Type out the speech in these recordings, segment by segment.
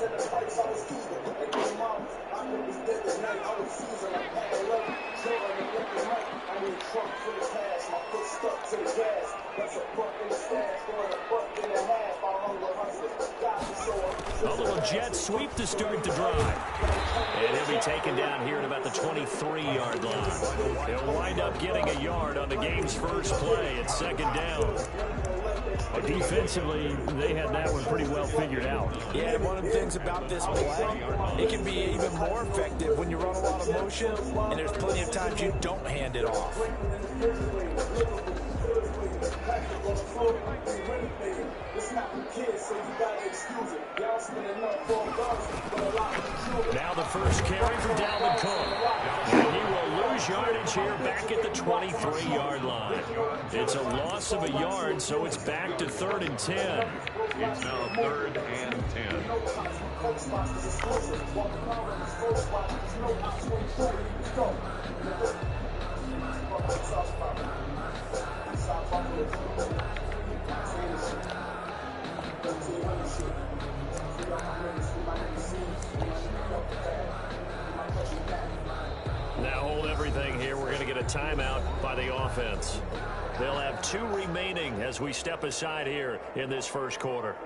A little jet sweep to start the drive. And he'll be taken down here at about the 23-yard line. He'll wind up getting a yard on the game's first play. It's second down. Defensively, they had that one pretty well figured out. Yeah, one of the things about this play, it can be even more effective when you run a lot of motion, and there's plenty of times you don't hand it off. Now the first carry from Dalvin Cook. And he will lose yardage here back at the 23-yard line. It's a loss of a yard, so it's back to 3rd and 10. It's now 3rd and 10. Now hold everything here. We're going to get a timeout by the offense. They'll have 2 remaining as we step aside here in this first quarter.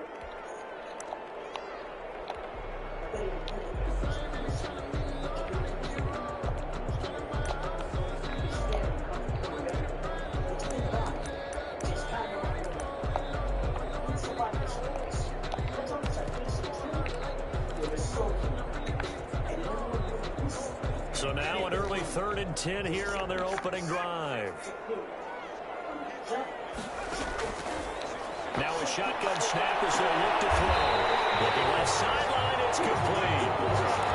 So now an early 3rd and 10 here on their opening drive. Now a shotgun snap as they'll look to throw. Looking left sideline, it's complete.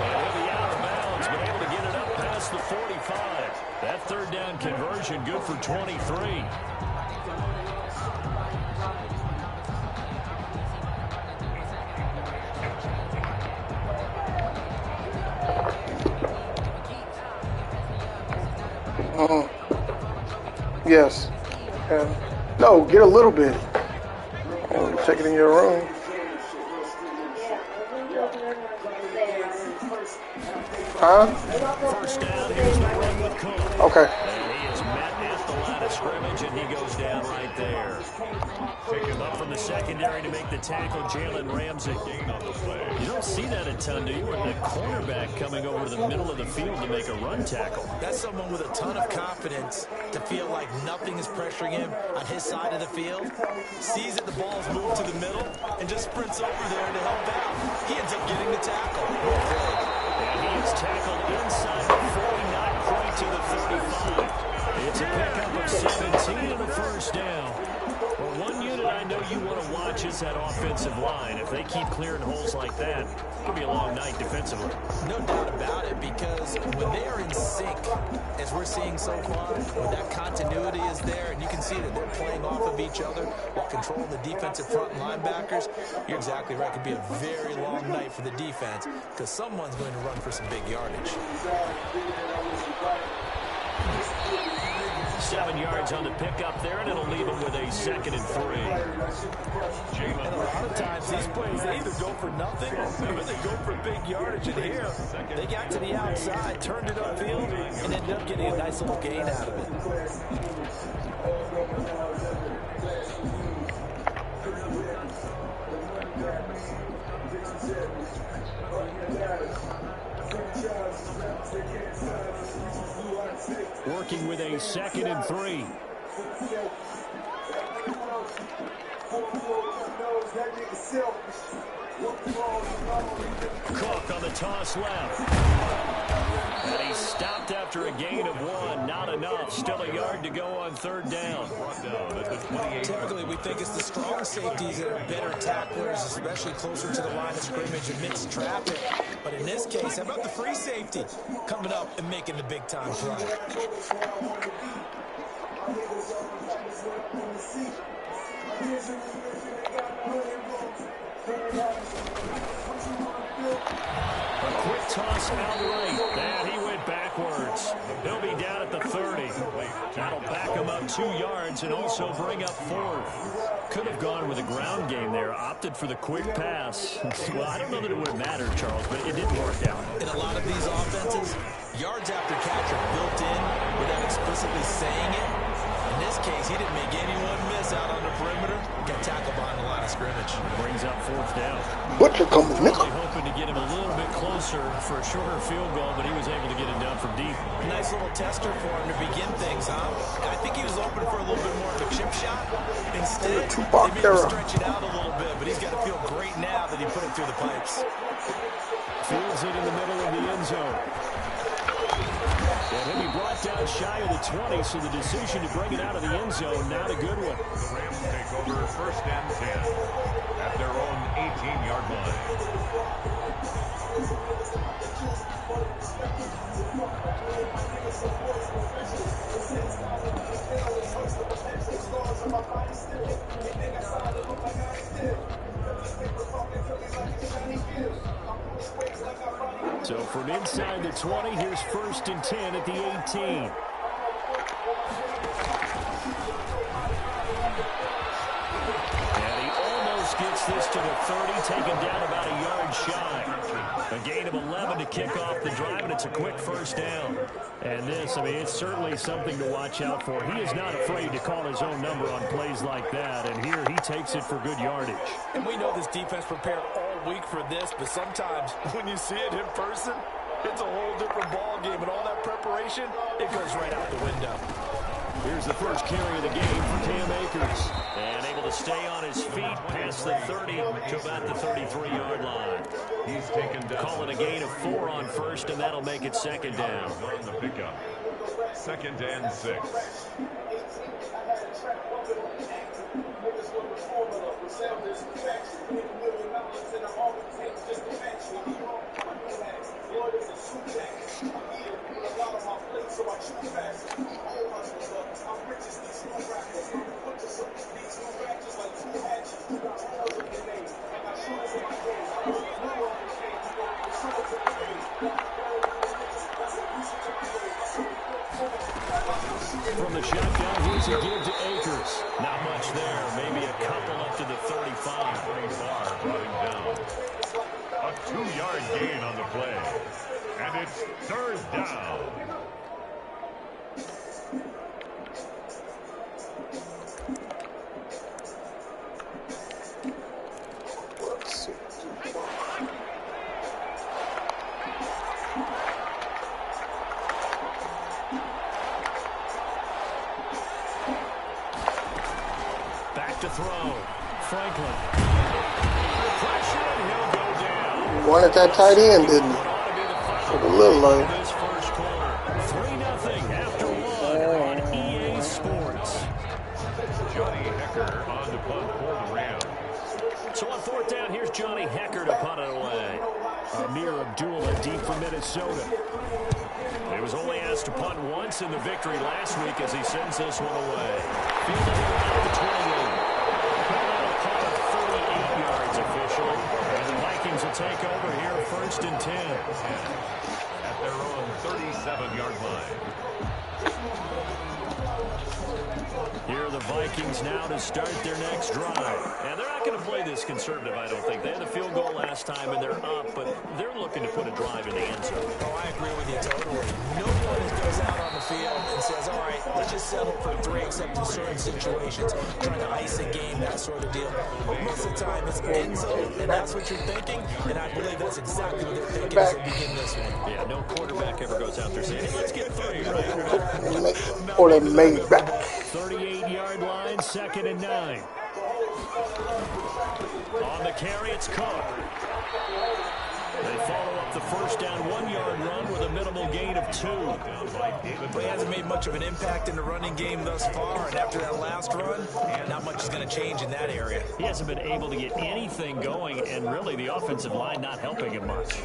And he'll be out of bounds, but able to get it up past the 45. That 3rd down conversion good for 23. Yes. No, get a little bit. Take it in your room. Huh? First down, here's the run with Cook. Okay. And he is met at the line of scrimmage, and he goes down right there. Pick him up from the secondary to make the tackle, Jalen Ramsey. You don't see that a ton, do you? With the cornerback coming over to the middle of the field to make a run tackle. That's someone with a ton of confidence to feel like nothing is pressuring him on his side of the field. Sees that the ball's moved to the middle and just sprints over there to help out. He ends up getting the tackle. And he is tackled inside the 40, not quite to the 35. It's a pickup of 17 and a first down. Well, one unit I know you want to watch is that offensive line. If they keep clearing holes like that, it's going to be a long night defensively. No doubt about it, because when they are in sync, as we're seeing so far, when that continuity is there, and you can see that they're playing off of each other while controlling the defensive front linebackers, you're exactly right. It could be a very long night for the defense, because someone's going to run for some big yardage. 7 yards on the pickup there, and it'll leave him with a 2nd and 3. And a lot of times these plays, they either go for nothing or they go for big yardage. And here, they got to the outside, turned it upfield, and ended up getting a nice little gain out of it. Working with a 2nd and 3. Cook on the toss left. And he's stopped after a gain of 1. Not enough. Still a yard to go on 3rd down. Typically, we think it's the strong safeties that are better tacklers, especially closer to the line of scrimmage amidst traffic. But in this case, how about the free safety coming up and making the big-time play? A quick toss out right. And he went backwards. He'll be down at the 30. That'll back him up 2 yards and also bring up 4th. Could have gone with a ground game there. Opted for the quick pass. Well, I don't know that it would have mattered, Charles, but it didn't work out. In a lot of these offenses, yards after catch are built in without explicitly saying it. In this case, he didn't make anyone miss out on the perimeter. Got tackled behind the line of scrimmage. Brings up 4th down. Butcher coming, nigga. Really hoping to get him a little bit closer for a shorter field goal, but he was able to get it down from deep. Nice little tester for him to begin things, huh? I think he was open for a little bit more of a chip shot. Instead, they made him stretch it out a little bit, but he's got to feel great now that he put it through the pipes. Fields it in the middle of the end zone. And he'll be brought down shy of the 20, so the decision to bring it out of the end zone, not a good one. The Rams take over 1st and 10 at their own 18-yard line. So from inside the 20, here's 1st and 10 at the 18. And he almost gets this to the 30, taken down about a yard shy. A gain of 11 to kick off the drive, and it's a quick 1st down. And this, I mean, it's certainly something to watch out for. He is not afraid to call his own number on plays like that, and here he takes it for good yardage. And we know this defense prepared all week for this, but sometimes when you see it in person, it's a whole different ball game, and all that preparation, it goes right out the window. Here's the first carry of the game for Cam Akers. And able to stay on his feet past the 30 to about the 33-yard line. He's taken down. Call it a gain of 4 on 1st, and that'll make it 2nd down. On the pickup. 2nd and 6. From the shotgun, here's a give to Akers. Not much there. Maybe a couple up to the 35. Pretty far, brought him down. A 2-yard gain on the play. And it's 3rd down. To throw. Franklin. Pressure, and he'll go down. Wanted that tight end, didn't he? For the little line. This first quarter. 3-0 after 1 on EA Sports. Johnny Hecker on the punt for the Rams. So on 4th down, here's Johnny Hecker to punt it away. Amir Abdullah deep for Minnesota. He was only asked to punt once in the victory last week as he sends this one away. Fielded at the 28. Punt of 38 yards officially. And the Vikings will take over here 1st and 10. At their own 37-yard line. Here are the Vikings now to start their next drive. And they're not going to play this conservative, I don't think. They had a field goal last time, and they're up, but they're looking to put a drive in the end zone. Oh, I agree with you totally. No one goes out on the field and says, all right, let's just settle for 3 except in certain situations, trying to ice a game, that sort of deal. Most of the time, it's end zone, and that's what you're thinking, and I believe that's exactly what they're thinking as they begin this one. Yeah, no quarterback ever goes out there saying, hey, let's get 3, right? Or they made back. 38-yard line, 2nd and 9. On the carry, it's Cook. They follow up the first down 1-yard run with a minimal gain of 2. But he hasn't made much of an impact in the running game thus far, and after that last run, not much is going to change in that area. He hasn't been able to get anything going, and really the offensive line not helping him much.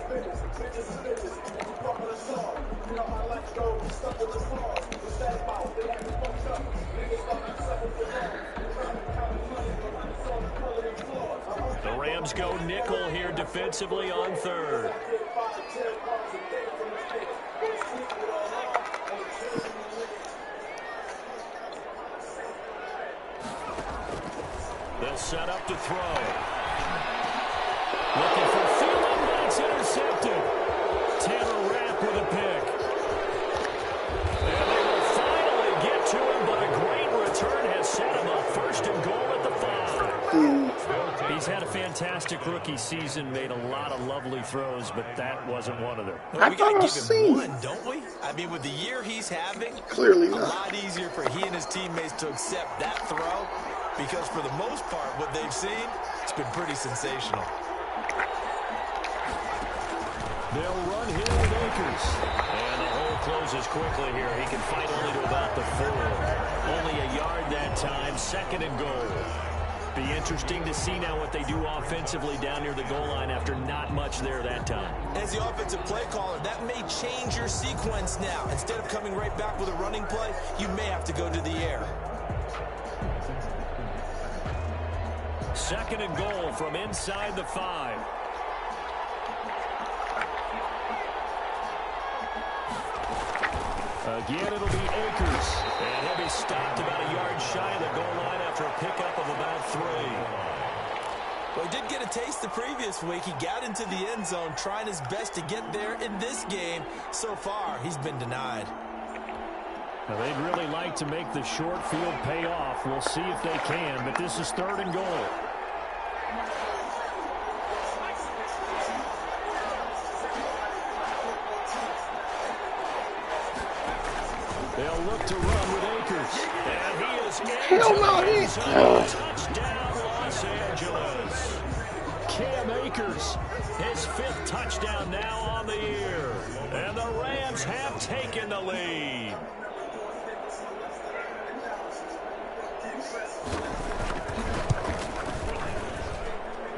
The Rams go nickel here defensively on 3rd. They'll set up to throw. Looking for Thielen, but it's intercepted. Taylor Rapp with a pick. And they will finally get to him, but a great return has set him up. First and goal at the 5. He's had a fantastic rookie season, made a lot of lovely throws, but that wasn't one of them. Well, we got to give him one, don't we? I mean, with the year he's having, Clearly a not. lot easier for he and his teammates to accept that throw because for the most part, what they've seen, it's been pretty sensational. They'll run here with Akers. And the hole closes quickly here. He can fight only to about the 4. Only a yard that time. Second and goal. Be interesting to see now what they do offensively down near the goal line after not much there that time. As the offensive play caller, that may change your sequence now. Instead of coming right back with a running play, you may have to go to the air. Second and goal from inside the 5. Again, it'll be Akers. And he'll be stopped about a yard shy of the goal line after a pickup of about 3. Well, he did get a taste the previous week. He got into the end zone trying his best to get there in this game. So far, he's been denied. Now, they'd really like to make the short field pay off. We'll see if they can, but this is third and goal. They'll look to run with Akers. And he is in. Hell no, he ain't. Touchdown, Los Angeles. Cam Akers, his 5th touchdown now on the year. And the Rams have taken the lead.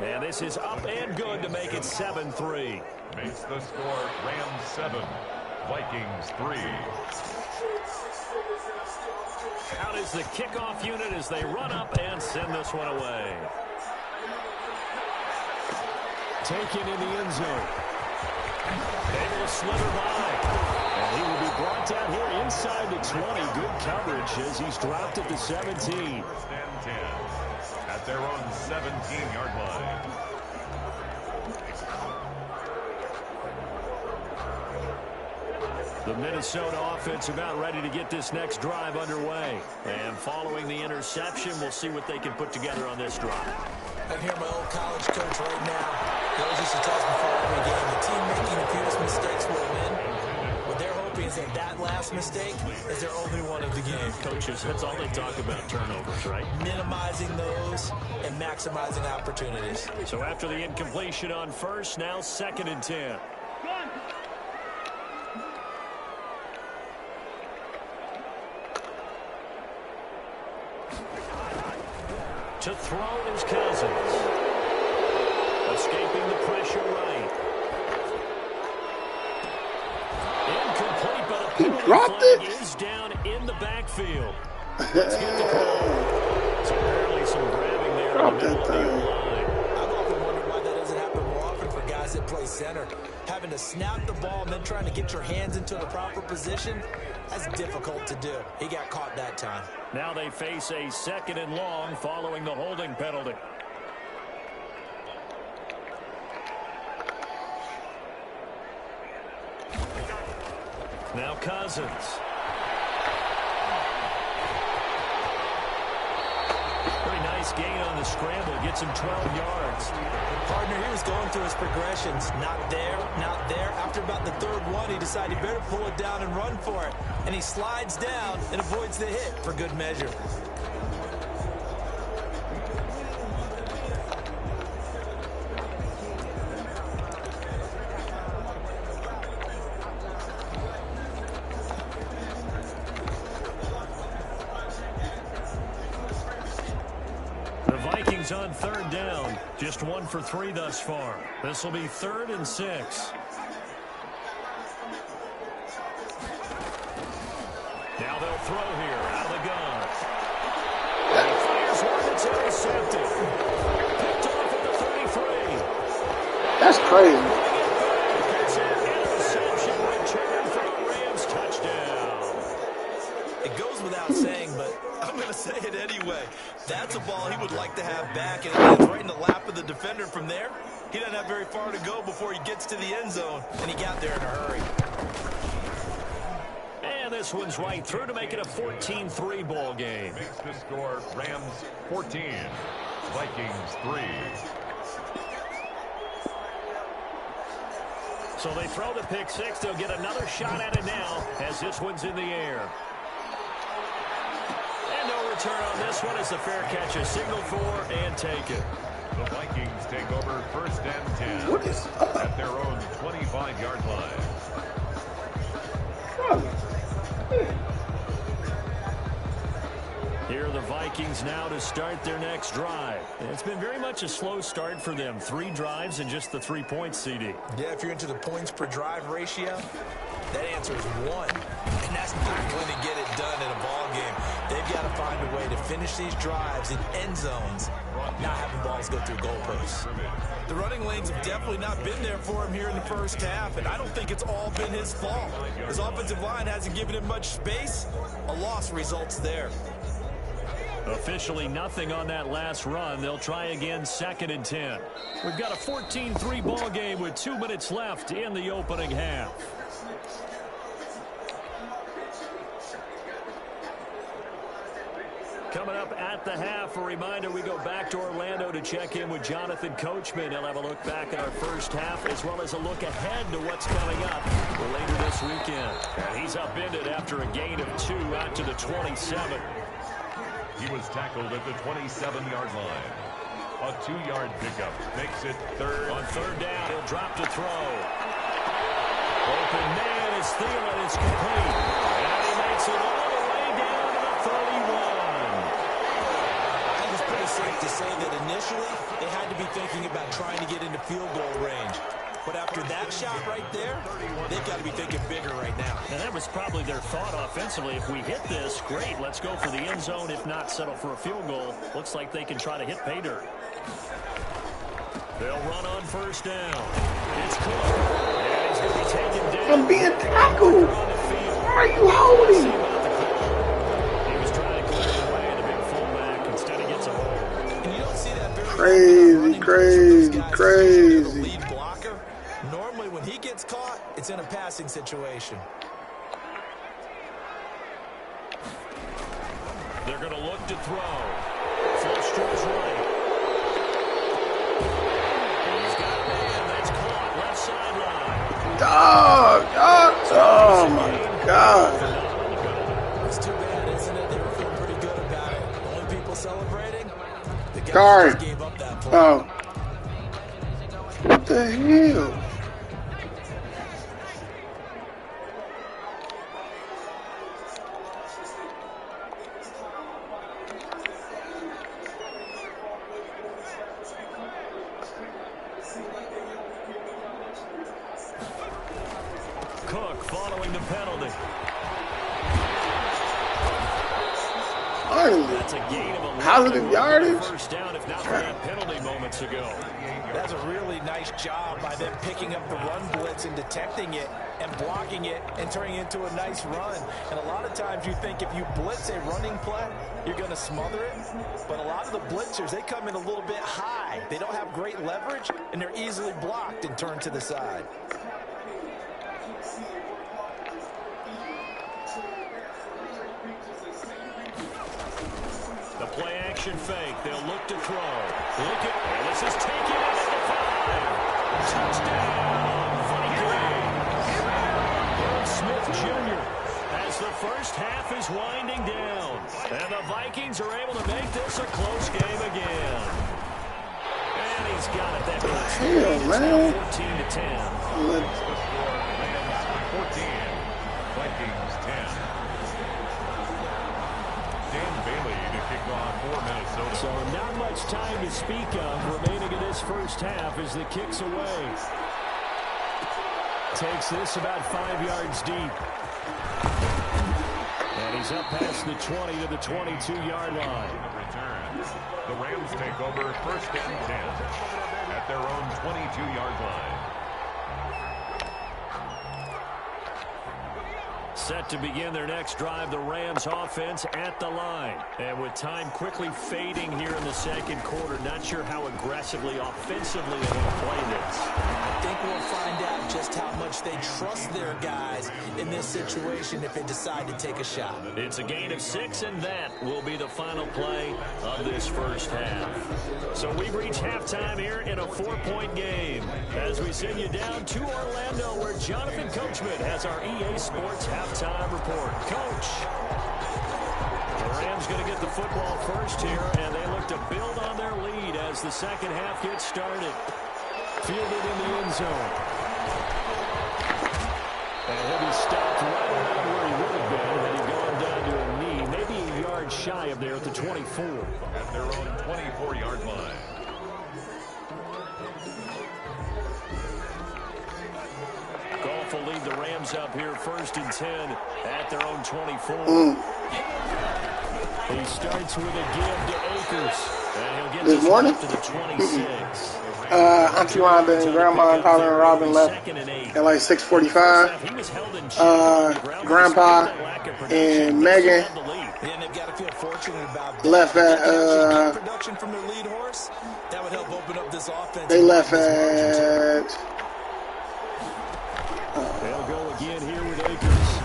And this is up and good to make it 7-3. Makes the score Rams 7, Vikings 3. Out is the kickoff unit as they run up and send this one away. Taken in the end zone. Able to slither by. And he will be brought down here inside the 20. Good coverage as he's dropped at the 17. 10 at their own 17-yard line. The Minnesota offense about ready to get this next drive underway. And following the interception, we'll see what they can put together on this drive. I can hear my old college coach right now. He always used to tell us before every game, the team making the fewest mistakes will win. What they're hoping is that last mistake is their only one of the game. Coaches, that's all they talk about, turnovers, right? Minimizing those and maximizing opportunities. So after the incompletion on first, now 2nd and 10. To throw is Cousins. Escaping the pressure right. Incomplete, but a penalty dropped flag it? is down in the backfield. Let's get the call. So apparently some grabbing there in the middle of the line. I've often wondered why that doesn't happen more often for guys that play center. Having to snap the ball and then trying to get your hands into the proper position, that's difficult to do. He got caught that time. Now they face a 2nd and long following the holding penalty. Now Cousins. Pretty nice gain on the scramble. Gets him 12 yards. Partner, he was going through his progressions. Not there, not there. After about the 3rd one, he decided he better pull it down and run for it. And he slides down and avoids the hit for good measure. On 3rd down, just 1 for 3 thus far. This will be 3rd and 6. Now they'll throw here out of the gun. And he fires one that's intercepted. Picked off at the 33. That's crazy. It's an interception return for the Rams touchdown. It goes without saying, but I'm going to say it anyway. That's a ball he would like to have back. defender from there. He doesn't have very far to go before he gets to the end zone, and he got there in a hurry. And this one's right through to make it a 14-3 ball game. Makes the score Rams 14, Vikings 3. So they throw the pick six. They'll get another shot at it now as this one's in the air. And no return on this one as the fair catch is signaled for and taken. The Vikings take over first and 10 What is up? at their own 25-yard line. Here are the Vikings now to start their next drive. It's been very much a slow start for them. 3 drives and just the 3 points, CD. Yeah, if you're into the points per drive ratio, that answer is 1. And that's not going to get it done in a ball game. They've got to find a way to finish these drives in end zones, not having balls go through goalposts. The running lanes have definitely not been there for him here in the first half, and I don't think it's all been his fault. His offensive line hasn't given him much space. A loss results there. Officially nothing on that last run. They'll try again 2nd and 10. We've got a 14-3 ball game with 2 minutes left in the opening half. Coming up at the half, a reminder, we go back to Orlando to check in with Jonathan Coachman. He'll have a look back at our first half as well as a look ahead to what's coming up later this weekend. And he's upended after a gain of 2 out to the 27. He was tackled at the 27-yard line. A 2-yard pickup makes it third. On 3rd down, he'll drop to throw. Open man is Thielen. It's complete. And he makes it all the way down to the 31. I think it's pretty safe to say that initially they had to be thinking about trying to get into field goal range. But after that shot right there, they've got to be thinking bigger right now. And that was probably their thought offensively. If we hit this, great. Let's go for the end zone. If not, settle for a field goal. Looks like they can try to hit pay dirt. They'll run on 1st down. It's Cook. And he's going to be taken down. I'm being tackled. Why are you holding? He was trying to clear it away, and the big fullback instead he gets a hold. And you don't see that very Crazy. Lead blocker. Normally when he gets caught, it's in a passing situation. They're going to look to throw. Flush to his right. He's got a man that's caught left sideline. Dog. Oh, my God. It's too bad, isn't it? They were feeling pretty good about it. Only people celebrating, the guys Guard. just gave up that play. Oh. What the hell? Cook following the penalty. That's a gain of 11. Positive yardage. First down, if not for that penalty moments ago. That's a really nice job by them picking up the run blitz and detecting it and blocking it and turning it into a nice run. And a lot of times you think if you blitz a running play, you're going to smother it. But a lot of the blitzers, they come in a little bit high. They don't have great leverage, and they're easily blocked and turned to the side. The play action fake. They'll look to throw. Look at, and this is taken in at the 5. Touchdown, Vikings. Irv Smith Jr. as the first half is winding down. And the Vikings are able to make this a close game again. And he's got it. That cuts the lead. It's now 14-10. 14, Vikings 10. Kick off for Minnesota. So not much time to speak of remaining in this first half as the kick's away. Takes this about 5 yards deep. And he's up past the 20 to the 22-yard line. The Rams take over first and 10 at their own 22-yard line. Set to begin their next drive, the Rams offense at the line. And with time quickly fading here in the second quarter, not sure how aggressively, offensively they will play this. I think we'll find out just how much they trust their guys in this situation if they decide to take a shot. It's a gain of 6, and that will be the final play of this first half. So we've reached halftime here in a 4-point game as we send you down to Orlando where Jonathan Coachman has our EA Sports halftime report. Coach, the Rams going to get the football first here, and they look to build on their lead as the second half gets started. Fielded in the end zone. And he'll be stopped right around where he would have been had he gone down to a knee, maybe a yard shy of there at the 24. At their own 24-yard line. Goff will lead the Rams up here 1st and 10 at their own 24. He starts with a give to Akers. And he'll get this one up to the 26. Auntie Rhonda and Grandma, Tyler, and Robin left at like 6:45. Grandpa and Megan left at production from their lead horse. That would help open up this offense. they left at They'll go again here with Akers.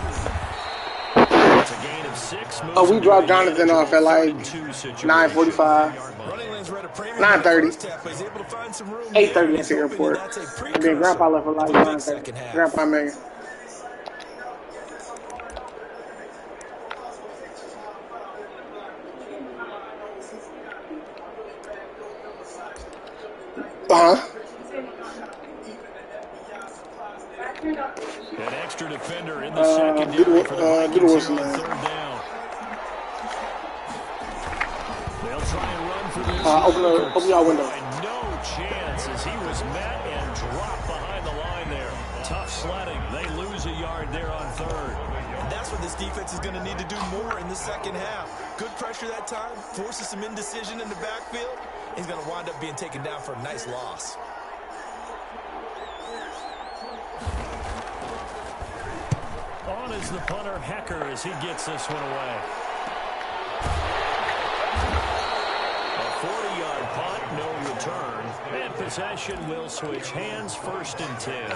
It's a gain of 6. we dropped Jonathan off at like 9:45. 9:30. 8:30 at the airport. And then Grandpa left for like 9:30. Grandpa and Megan. An extra defender in the secondary for the Vikings here on 3rd down. They'll try and run for this. Open your window. No chance as he was met and dropped behind the line there. Tough sledding. They lose a yard there on 3rd. And that's what this defense is going to need to do more in the second half. Good pressure that time, forces some indecision in the backfield. He's going to wind up being taken down for a nice loss. On is the punter, Hecker, as he gets this one away. A 40-yard punt, no return. And possession will switch hands, 1st and 10.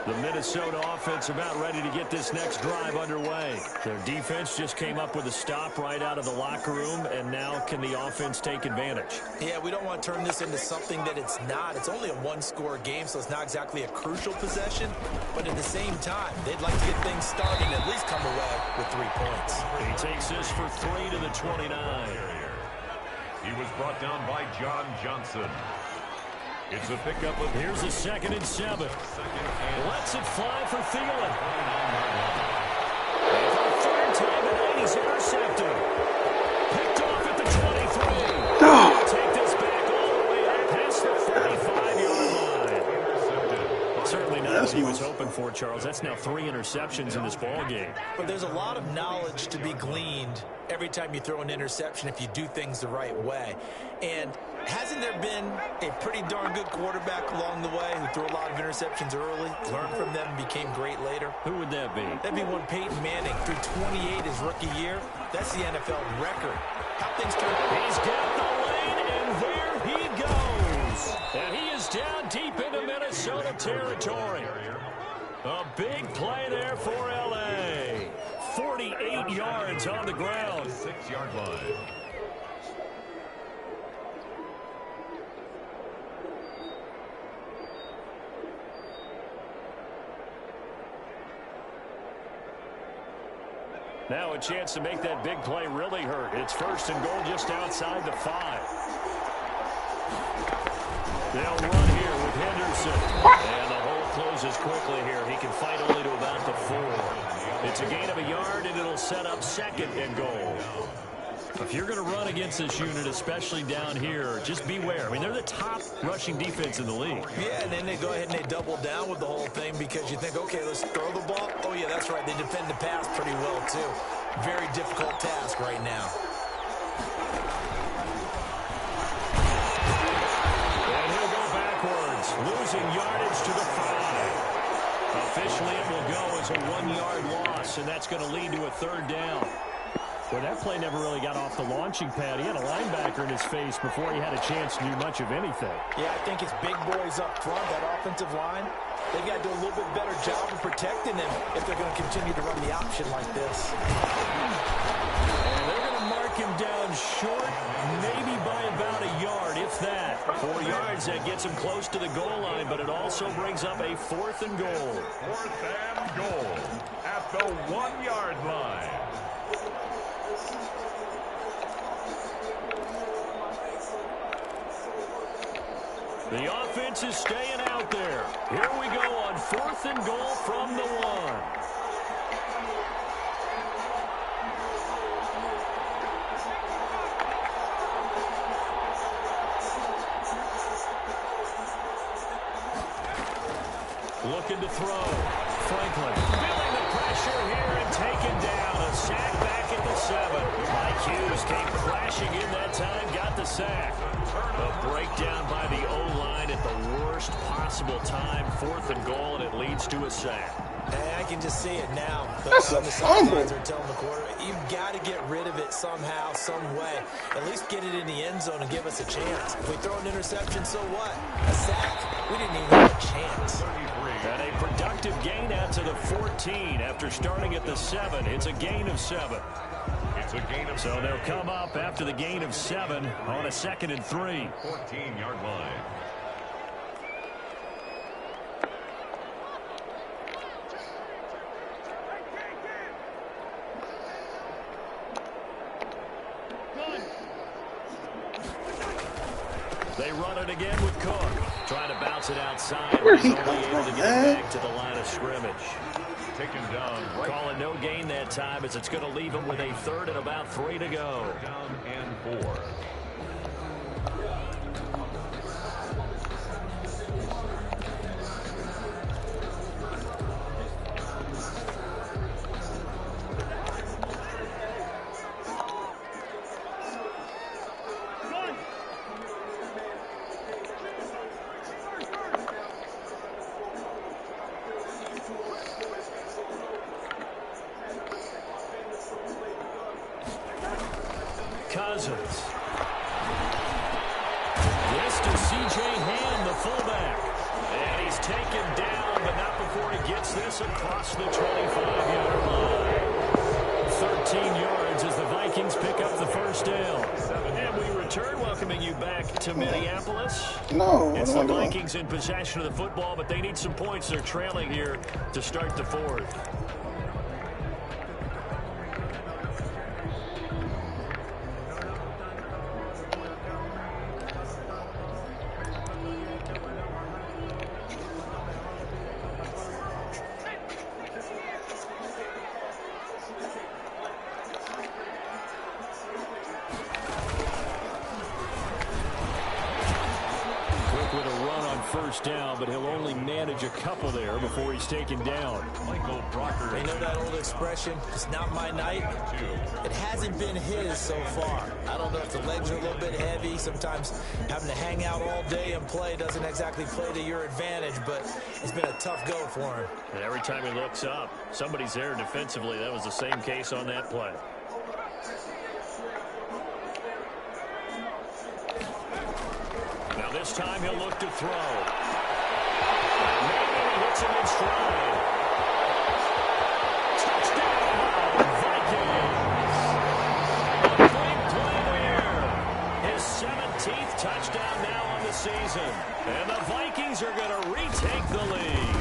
The Minnesota offense about ready to get this next drive underway. Their defense just came up with a stop right out of the locker room, and now can the offense take advantage? Yeah, we don't want to turn this into something that it's not. It's only a one-score game, so it's not exactly a crucial possession. But at the same time, they'd like to get things started and at least come away with 3 points. He takes this for 3 to the 29. He was brought down by John Johnson. It's a pickup of... Here's a 2nd and 7. Lets it fly for Thielen. For the 3rd time tonight, he's intercepted. Picked off at the 23. No. Take this back all the way up past the 45-yard line. Certainly not what he was hoping for, Charles. That's now 3 interceptions in this ball game. But there's a lot of knowledge to be gleaned every time you throw an interception if you do things the right way. And hasn't there been a pretty darn good quarterback along the way who threw a lot of interceptions early, learned from them, and became great later? Who would that be? That'd be one Peyton Manning threw 28 his rookie year. That's the NFL record. How things turn. He's got the lane, and there he goes. And he is down deep into Minnesota territory. A big play there for L.A. 48 yards on the ground. 6-yard line. Now a chance to make that big play really hurt. It's 1st and goal just outside the 5. They'll run here with Henderson. And the hole closes quickly here. He can fight only to about the 4. It's a gain of a yard, and it'll set up 2nd and goal. If you're going to run against this unit, especially down here, just beware. I mean, they're the top rushing defense in the league. Yeah, and then they go ahead and they double down with the whole thing because you think, okay, let's throw the ball. Oh, yeah, that's right. They defend the pass pretty well, too. Very difficult task right now. And he'll Losing yardage to the 5. Officially, it will go as a 1-yard loss, and that's going to lead to a 3rd down. Well, that play never really got off the launching pad. He had a linebacker in his face before he had a chance to do much of anything. Yeah, I think it's big boys up front, that offensive line. They've got to do a little bit better job of protecting him if they're going to continue to run the option like this. And they're going to mark him down short, maybe by about a yard, if that. 4 yards, that gets him close to the goal line, but it also brings up a 4th and goal. 4th and goal at the 1-yard line. The offense is staying out there. Here we go on 4th and goal from the 1. Looking to throw. Franklin feeling the pressure here and taken down. A sack back at the 7. Mike Hughes came crashing in that time, got the sack. A breakdown by the O-line at the worst possible time. 4th and goal, and it leads to a sack. Hey, I can just see it now. That's a fumble. Are telling the quarterback, you've got to get rid of it somehow, some way. At least get it in the end zone and give us a chance. If we throw an interception, so what? A sack? We didn't even have a chance. And a productive gain out to the 14 after starting at the 7. It's a gain of 7. So they'll come up after the gain of 7 on a 2nd and 3. 14-yard line. They run it again with Cook. Trying to bounce it outside. Where'd he He's only come able from, to get it man? back to the line of scrimmage. Taken down. Right. Calling no gain that time as it's going to leave him with a 3rd and about 3 to go. Down and 4. Cousins. This to C.J. Ham, the fullback. And he's taken down, but not before he gets this across the 25-yard line. 13 yards as the Vikings pick up the 1st down. And we return, welcoming you back to Minneapolis. No, It's the Vikings in possession of the football, but they need some points. They're trailing here to start the 4th. Down, but he'll only manage a couple there before he's taken down. Michael Brocker. They know that old expression, it's not my night. It hasn't been his so far. I don't know if the legs are a little bit heavy. Sometimes having to hang out all day and play doesn't exactly play to your advantage, but it's been a tough go for him. And every time he looks up, somebody's there defensively. That was the same case on that play. Now this time he'll look to throw. Maybe hits him in stride. Touchdown, Vikings! A big play there. His 17th touchdown now on the season. And the Vikings are going to retake the lead.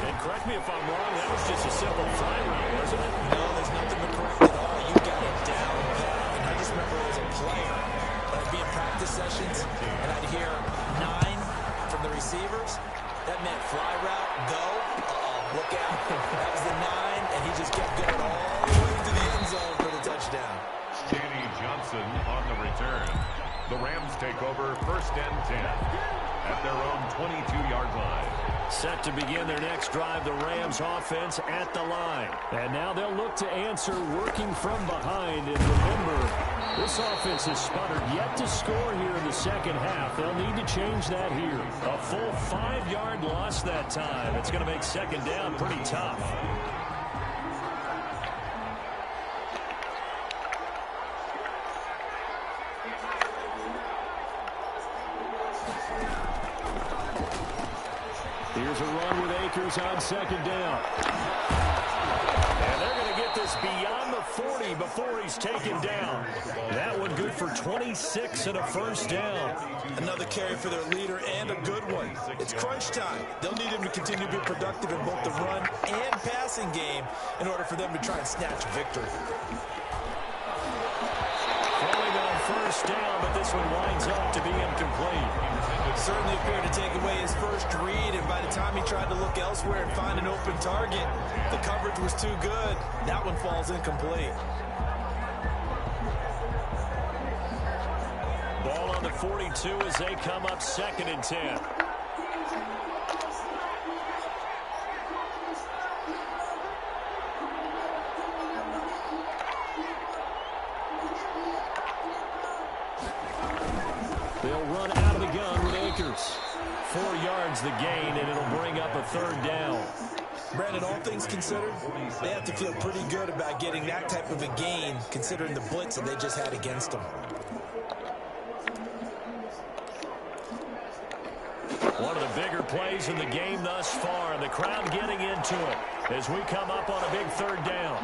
And correct me if I'm wrong, that was just a simple fly route, wasn't it? No, there's nothing to correct at all. You got it down pat. And I just remember as a player, I'd be in practice sessions, and I'd hear 9 from the receivers. That meant fly route, go. Look out. That was the 9, and he just kept going all the way to the end zone for the touchdown. Danny Johnson on the return. The Rams take over 1st and 10 at their own 22-yard line. Set to begin their next drive, the Rams offense at the line. And now they'll look to answer working from behind. And remember, this offense has sputtered yet to score here in the second half. They'll need to change that here. A full 5-yard loss that time. It's going to make second down pretty tough. Here's a run with Akers on second down. And they're going to get this beyond the 40 before he's taken down. That one good for 26 and a first down. Another carry for their leader and a good one. It's crunch time. They'll need him to continue to be productive in both the run and passing game in order for them to try and snatch victory. Throwing on first down, but this one winds up to be incomplete. Certainly appeared to take away his first read, and by the time he tried to look elsewhere and find an open target, the coverage was too good. That one falls incomplete. Ball on the 42 as they come up 2nd and 10. They'll run out of the gun with Akers. 4 yards the gain, and it'll bring up a 3rd down. Brandon, all things considered, they have to feel pretty good about getting that type of a gain, considering the blitz that they just had against them. One of the bigger plays in the game thus far, and the crowd getting into it as we come up on a big 3rd down.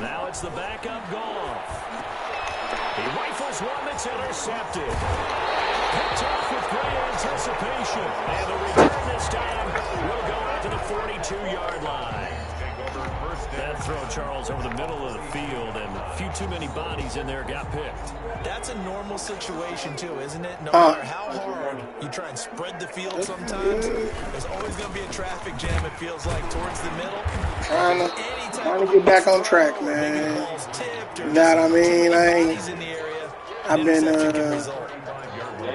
Now it's the backup Goff. He rifles one that's intercepted. Picked off with great anticipation. And the return this time will go out to the 42-yard line. That throw, Charles, over the middle of the field, and a few too many bodies in there got picked. That's a normal situation, too, isn't it? No matter how hard you try and spread the field sometimes, there's always going to be a traffic jam, it feels like, towards the middle. Trying to get back on track, man. You know what I mean? I've been,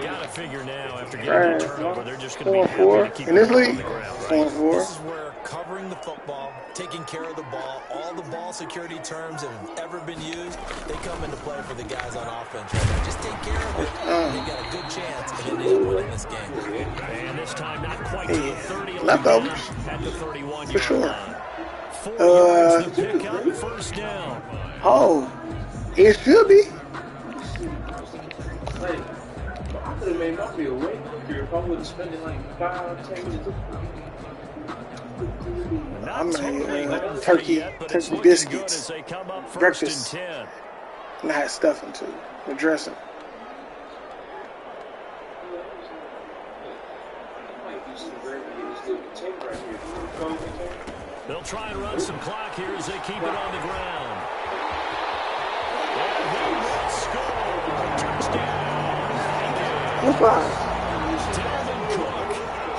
Gotta figure now after getting the turnover, they're just going to be 4-4 keep in this league. This is 4-4. where covering the football, taking care of the ball, all the ball security terms that have ever been used, they come into play for the guys on offense right now. Just take care of it, and they've got a good chance of winning this game. And this time not quite to the 30. Leftovers. At the 31-yard For sure. line. 4 yards to pick up, first down. Oh, it should be. I could have made my bill way quicker if I would have spent it like 5-10 minutes. I made turkey biscuits, breakfast, and I had stuffing too, the dressing. They'll try and run some clock here as they keep it on the ground. And they will score. Touchdown.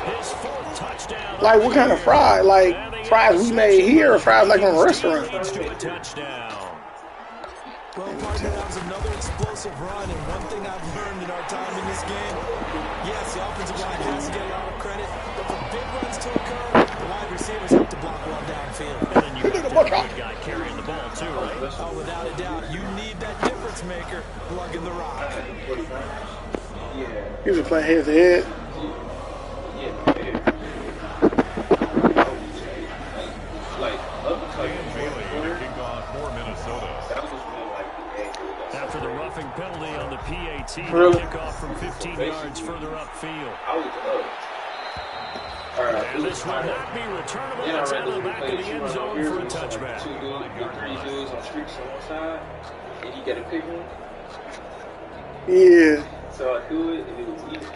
His 4th touchdown. Like, what kind of fry? Like, fries we made here or fries like from a restaurant? Well, partner, that was another explosive run, and one thing I've learned in our time in this game, yes, the offensive line has to get a lot of credit, but for big runs to occur, the wide receivers have to block well downfield. And then you have to have a good guy carrying the ball, too, right? Oh, without a doubt, you need that difference maker lugging the rock. He was playing head to head. After the roughing penalty on the PAT, kickoff from 15 yards further upfield. And this will not be returnable. It's out of the back of the end zone for a touchback. Yeah. So I do it, and it was easy,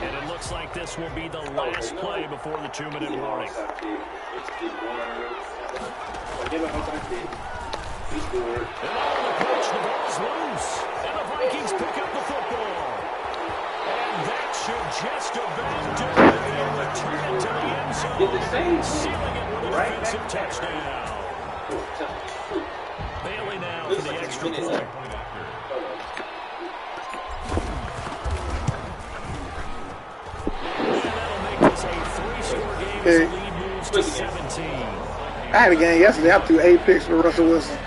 And it looks like this will be the last play before the 2-minute warning. And on the pitch, the ball's loose. And the Vikings pick up the football. And that should just about do it. They return it to the end zone, sealing it with an offensive touchdown. Bailey now for the extra point. And that'll make this a 3-score game as the lead moves to 17. I had a game yesterday. I threw 8 picks for Russell Wilson.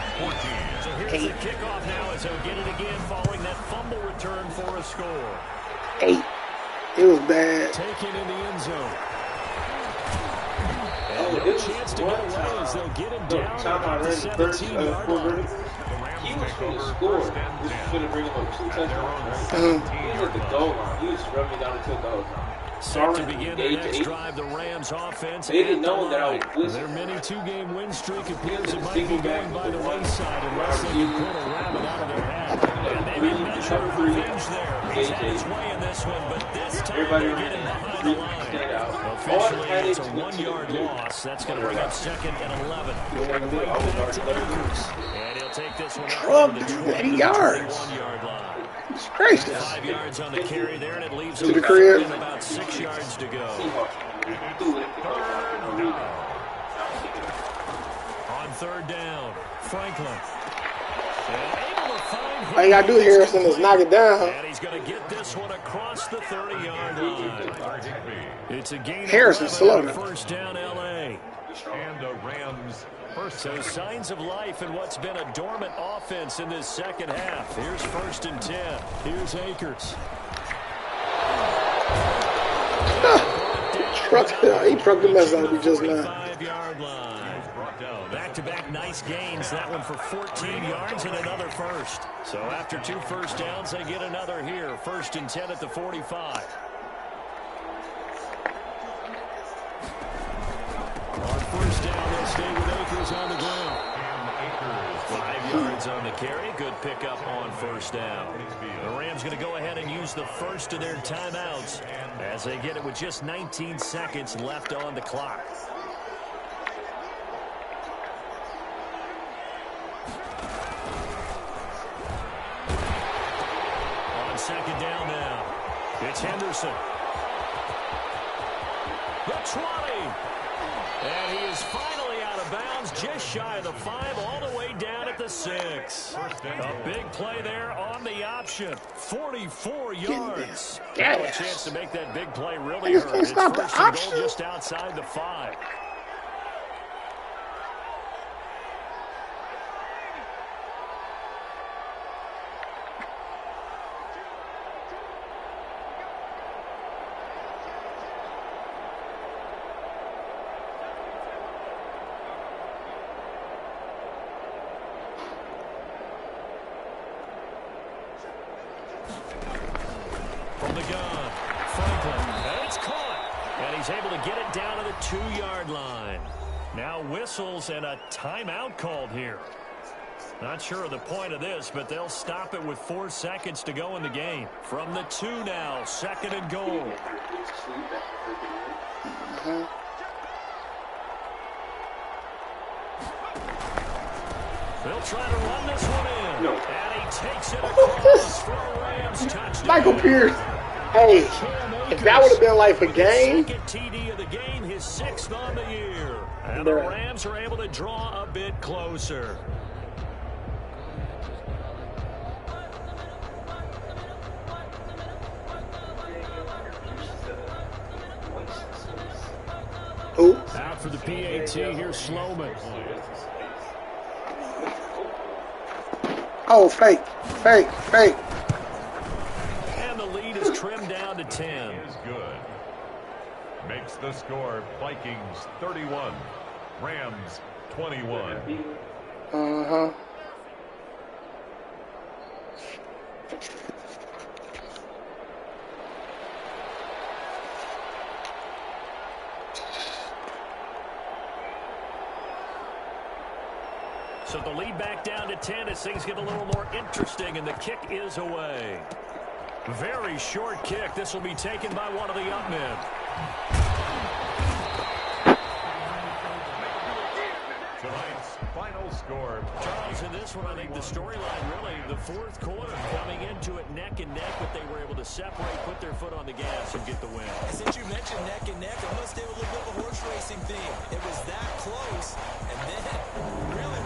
So here's the kickoff now as he'll get it again following that fumble return for a score. 8. It was bad. Taken in the end zone. And no chance to get away as they'll get him down at the 17-yard line. He was going to score. This is going to bring him up 2 touchdowns. He was at the goal line. He was rubbing down until the goal line. Set to begin the next drive, the Rams offense. They didn't know that I was their mini 2-game win streak appears it might be going by the wayside unless they can pull a rabbit out of their hat. And maybe a measure of revenge there. He's had his way in this one, but this time they're getting behind the line. Officially, it's a 1-yard loss. That's going to bring up 2nd and 11. Going right back to Akers. And he'll take this one up to the 80 yards. 21-yard line. It's crazy. 5 yards on the carry there, and it leaves to the crib. About 6 yards to go. On 3rd down, Franklin. All you gotta do, Harrison, is knock it down. And he's going to get this one across the 30-yard line. It's a gain Harrison slow. 1st down, LA. And the Rams. So signs of life in what's been a dormant offense in this second half. Here's 1st and 10. Here's Akers. He trucked the mess out of me just now. 5-yard line. Back-to-back nice gains. That one for 14 yards and another first. So after 2 first downs, they get another here. 1st and 10 at the 45. On 1st down, they'll stay with Akers on the ground. 5 yards on the carry. Good pickup on 1st down. The Rams going to go ahead and use the first of their timeouts as they get it with just 19 seconds left on the clock. On 2nd down now, it's Henderson. The 20. And he is finally out of bounds, just shy of the 5, all the way down at the 6. A big play there on the option. 44 yards. Now a chance to make that big play really hurt. It's 1st and goal just outside the 5. From the gun, Franklin, and it's caught. And he's able to get it down to the 2-yard line. Now whistles and a timeout called here. Not sure of the point of this, but they'll stop it with 4 seconds to go in the game. From the 2 now, 2nd and goal. They'll try to run this one in. And he takes it across for a Rams touchdown. Michael Pierce. Hey, if that would have been like a game. Second TD of the game, his 6th on the year. And the Rams are able to draw a bit closer. Who? Out for the PAT, here's Sloman. Oh, fake. And the lead is trimmed down to 10. Is good. Makes the score Vikings 31, Rams 21. So the lead back down to 10 as things get a little more interesting, and the kick is away. Very short kick. This will be taken by one of the up men. Tonight's final score. Charles, in this one, I think the storyline really, the fourth quarter, coming into it neck and neck, but they were able to separate, put their foot on the gas, and get the win. And since you mentioned neck and neck, I'm going to stay with a little bit of a horse racing theme. It was that close, and then really